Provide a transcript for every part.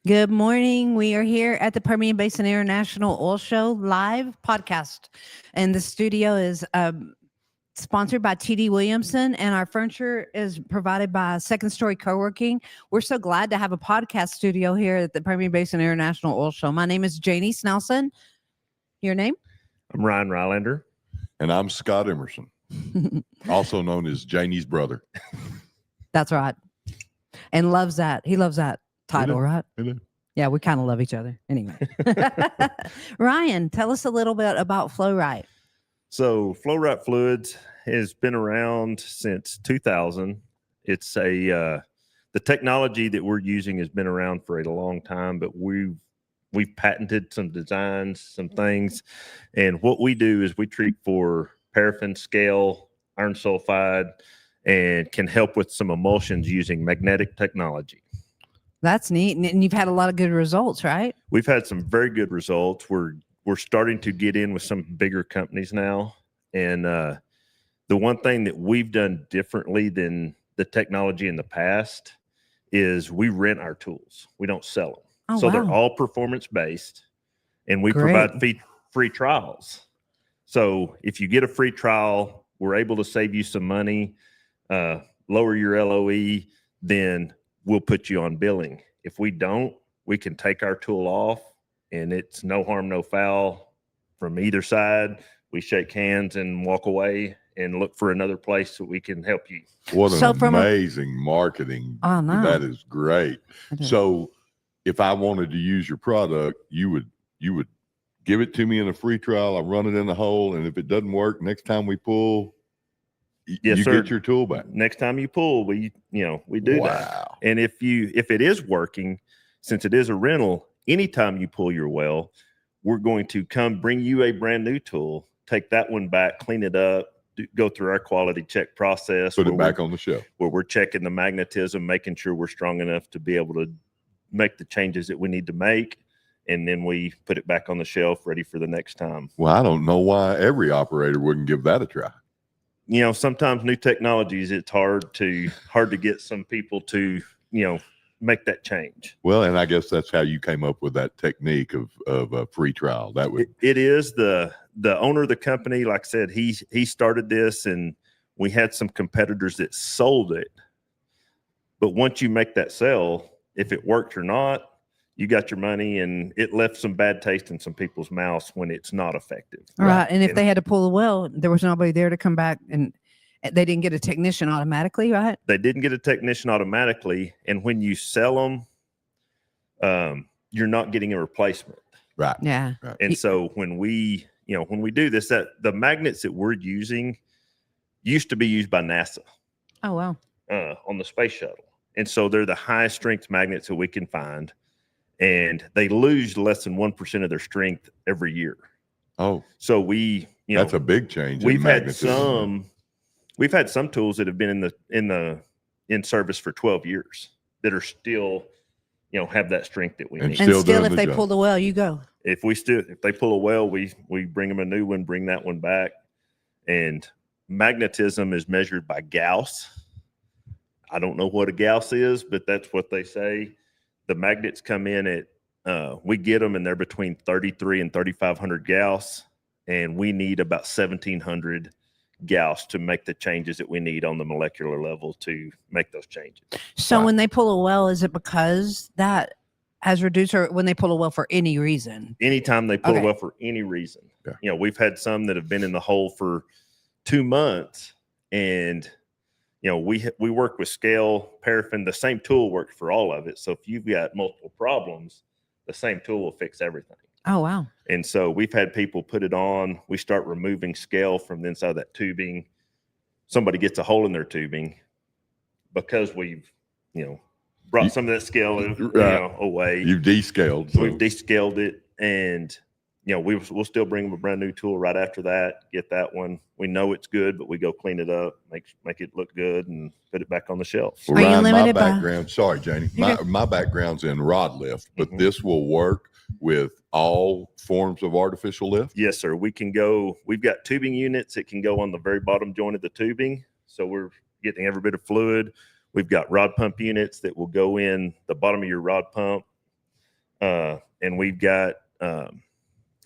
Good morning. We are here at the Permian Basin International Oil Show live podcast. And the studio is sponsored by TD Williamson, and our furniture is provided by Second Story Co-working. We're so glad to have a podcast studio here at the Permian Basin International Oil Show. My name is Janie Snelson. Your name? I'm Rylander. And I'm Scott Emerson, also known as Janie's brother. That's right. And loves that. He loves that title, right? It Yeah, we kind of love each other. Anyway. Ryan, tell us a little bit about Flo-RITE. So Flo-RITE Fluids has been around since 2000. It's the technology that we're using has been around for a long time, but we've patented some designs, some things. And what we do is we treat for paraffin, scale, iron sulfide, and can help with some emulsions using magnetic technology. That's neat. And you've had a lot of good results, right? We've had some very good results. We're starting to get in with some bigger companies now. And the one thing that we've done differently than the technology in the past is we rent our tools. We don't sell them. Oh, so wow. They're all performance-based, and we Great. provide free trials. So if you get a free trial, we're able to save you some money, lower your LOE, then we'll put you on billing. If we don't, we can take our tool off, and it's no harm, no foul from either side. We shake hands and walk away and look for another place that we can help you. What an amazing marketing. Oh, no. That is great. So if I wanted to use your product, you would give it to me in a free trial. I run it in the hole, and if it doesn't work, next time we pull, yes, you sir. get your tool back. Next time you pull, we do Wow. that. And if it is working, since it is a rental, anytime you pull your well, we're going to come bring you a brand new tool, take that one back, clean it up, go through our quality check process. Put it back on the shelf. Where we're checking the magnetism, making sure we're strong enough to be able to make the changes that we need to make. And then we put it back on the shelf ready for the next time. Well, I don't know why every operator wouldn't give that a try. Sometimes new technologies, it's hard to get some people to, make that change. Well, and I guess that's how you came up with that technique of a free trial. That would it is the owner of the company. Like I said, he started this, and we had some competitors that sold it. But once you make that sale, if it worked or not, you got your money, and it left some bad taste in some people's mouths when it's not effective. Right. And if they had to pull the well, there was nobody there to come back, and they didn't get a technician automatically, right? They didn't get a technician automatically. And when you sell them, you're not getting a replacement. Right. Yeah. Right. And so when we do this, that the magnets that we're using used to be used by NASA. Oh, wow. On the space shuttle. And so they're the highest strength magnets that we can find. And they lose less than 1% of their strength every year. Oh, so that's a big change. We've had some tools that have been in service for 12 years that are still, have that strength that we need. And still if they pull the well, you go. If they pull a well, we bring them a new one, bring that one back. And magnetism is measured by Gauss. I don't know what a Gauss is, but that's what they say. The magnets come in at, we get them, and they're between 33 and 3,500 Gauss, and we need about 1,700 Gauss to make the changes that we need on the molecular level to make those changes. So when they pull a well, is it because that has reduced, or when they pull a well for any reason? Anytime they pull a well for any reason. Yeah. We've had some that have been in the hole for 2 months, and we work with scale, paraffin. The same tool works for all of it. So if you've got multiple problems, the same tool will fix everything. Oh, wow. And so we've had people put it on. We start removing scale from the inside of that tubing. Somebody gets a hole in their tubing because we've, brought some of that scale away. You've descaled. So we've descaled it, and we'll still bring them a brand new tool right after that. Get that one. We know it's good, but we go clean it up, make it look good, and put it back on the shelf. Well, Ryan, my background. Sorry, Janie. My background's in rod lift, but this will work with all forms of artificial lift. Yes, sir. We can go. We've got tubing units that can go on the very bottom joint of the tubing, so we're getting every bit of fluid. We've got rod pump units that will go in the bottom of your rod pump. And we've got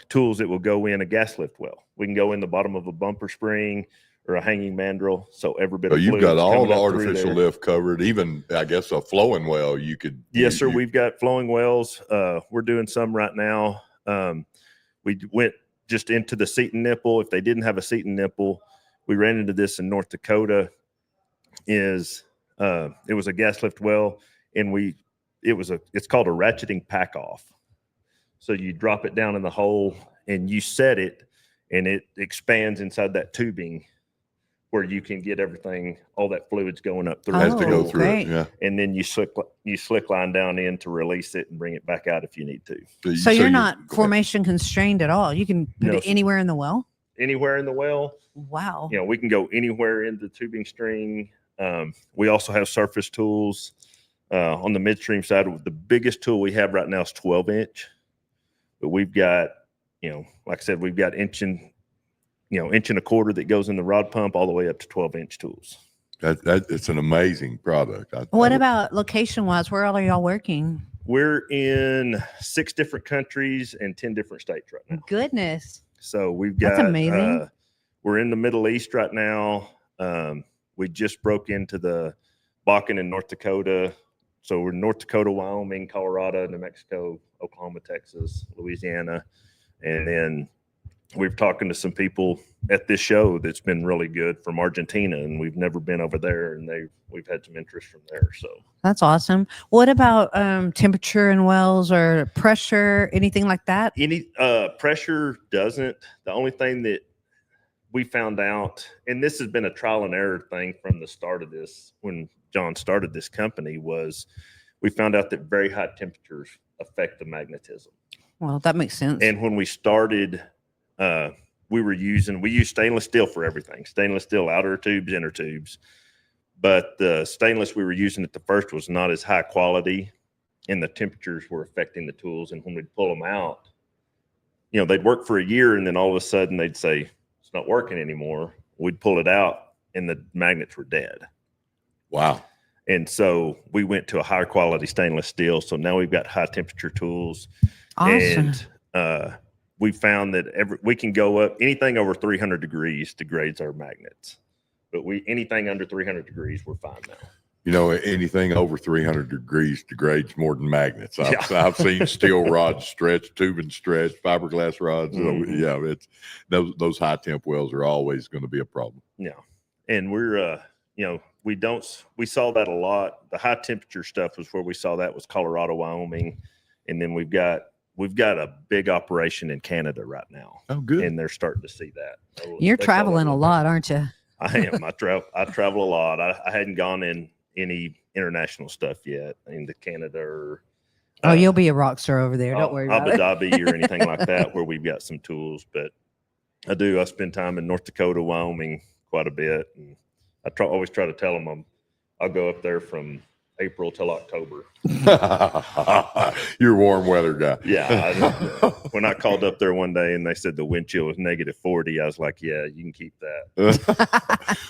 tools that will go in a gas lift well. We can go in the bottom of a bumper spring or a hanging mandrel. So every bit So of you've got fluid's all coming the up through artificial there. lift covered, even I guess a flowing well you could. Yes, sir. We've got flowing wells. We're doing some right now. We went just into the seat and nipple. If they didn't have a seat and nipple, we ran into this in North Dakota. It was a gas lift well, and it's called a ratcheting pack off. So you drop it down in the hole and you set it, and it expands inside that tubing where you can get everything, all that fluid's going up through. Has to go Oh, through great. it. Yeah. And then you slick line down in to release it and bring it back out if you need to. So you're not go ahead. formation constrained at all. You can put No, it sir. anywhere in the well. Anywhere in the well, Wow. we can go anywhere in the tubing string. We also have surface tools on the midstream side. The biggest tool we have right now is 12-inch, but we've got, like I said, we've got inch and a quarter that goes in the rod pump all the way up to 12-inch tools. It's an amazing product. What about location wise? Where all are y'all working? We're in 6 different countries and 10 different states right now. Goodness. So we've got, That's amazing. We're in the Middle East right now. We just broke into the Bakken in North Dakota. So we're in North Dakota, Wyoming, Colorado, New Mexico, Oklahoma, Texas, Louisiana. And then we're talking to some people at this show that's been really good from Argentina, and we've never been over there, and we've had some interest from there. So That's awesome. What about temperature in wells or pressure, anything like that? any pressure doesn't. The only thing that we found out, and this has been a trial and error thing from the start of this, when John started this company, was we found out that very high temperatures affect the magnetism. Well, that makes sense. And when we started, we used stainless steel for everything. Stainless steel, outer tubes, inner tubes. But the stainless we were using at the first was not as high quality, and the temperatures were affecting the tools. And when we'd pull them out, they'd work for a year, and then all of a sudden they'd say, it's not working anymore. We'd pull it out, and the magnets were dead. Wow. And so we went to a higher quality stainless steel. So now we've got high temperature tools. Awesome. And we found that we can go up anything over 300 degrees degrades our magnets, but anything under 300 degrees, we're fine now. Anything over 300 degrees degrades more than magnets. I've seen steel rods stretch, tubing stretch, fiberglass rods. Mm-hmm. Yeah, it's those high temp wells are always going to be a problem. Yeah. And we're, we saw that a lot. The high temperature stuff was where we saw that was Colorado, Wyoming. And then we've got a big operation in Canada right now. Oh, good. And they're staring to see that. So You're traveling a lot, aren't you? I am. I travel a lot. I hadn't gone in any international stuff yet into Canada or. You'll be a rock star over there. Don't worry about it. Abu Dhabi or anything like that, where we've got some tools. But I spend time in North Dakota, Wyoming quite a bit. And I always try to tell them I'll go up there from April till October. You're a warm weather guy. Yeah. When I called up there one day and they said the wind chill was -40, I was like, yeah, you can keep that.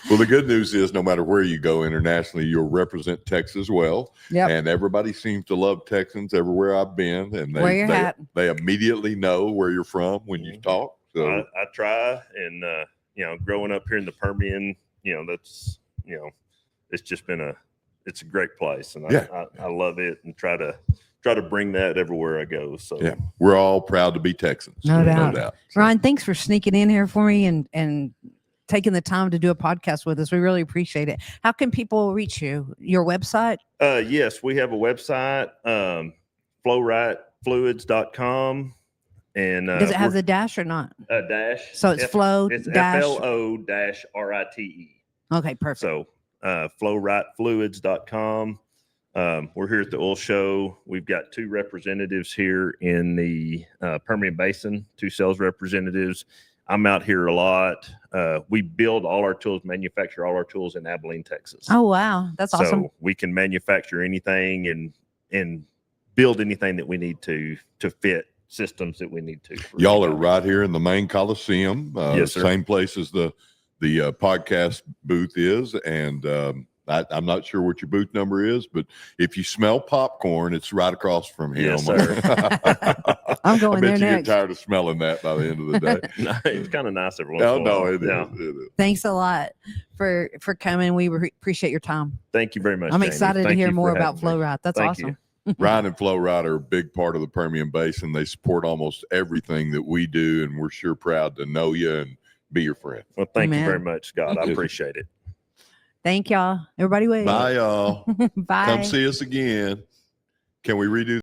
Well, the good news is no matter where you go internationally, you'll represent Texas well. Yep. And everybody seems to love Texans everywhere I've been. And Wear your hat. They immediately know where you're from when you talk. So I try, and growing up here in the Permian, that's it's just been it's a great place, and I love it, and try to bring that everywhere I go. So yeah, we're all proud to be Texans. No doubt. So, Ryan, thanks for sneaking in here for me and taking the time to do a podcast with us. We really appreciate it. How can people reach you? Your website? Yes, we have a website, Flo-RITE.com. And does it have the dash or not? Dash. So it's Flo It's dash. FLO-RITE. Okay, perfect. So Flo-RITE.com. We're here at the oil show. We've got 2 representatives here in the Permian Basin, 2 sales representatives. I'm out here a lot. We build all our tools, manufacture all our tools in Abilene, Texas. Oh, wow. That's awesome. So we can manufacture anything and build anything that we need to fit systems that we need to. Y'all are right here in the main Coliseum. Yes, sir. Same place as the podcast booth is. And I'm not sure what your booth number is, but if you smell popcorn, it's right across from him. Yes, sir. I'm going I bet there you next. get tired of smelling that by the end of the day. No, it's kind of nice every once in Oh a no, while. it Yeah. is. It is. Thanks a lot for coming. We appreciate your time. Thank you very much. I'm Jamie. excited to Thank hear you more for about having me. Flo-RITE. That's Thank awesome. Ryan and Flo-RITE are a big part of the Permian Basin. They support almost everything that we do, and we're sure proud to know you and be your friend. Well, thank you Amen. very much, Scott. I Yes. appreciate it. Thank y'all. Everybody wave. Bye, y'all. Bye. Come see us again. Can we redo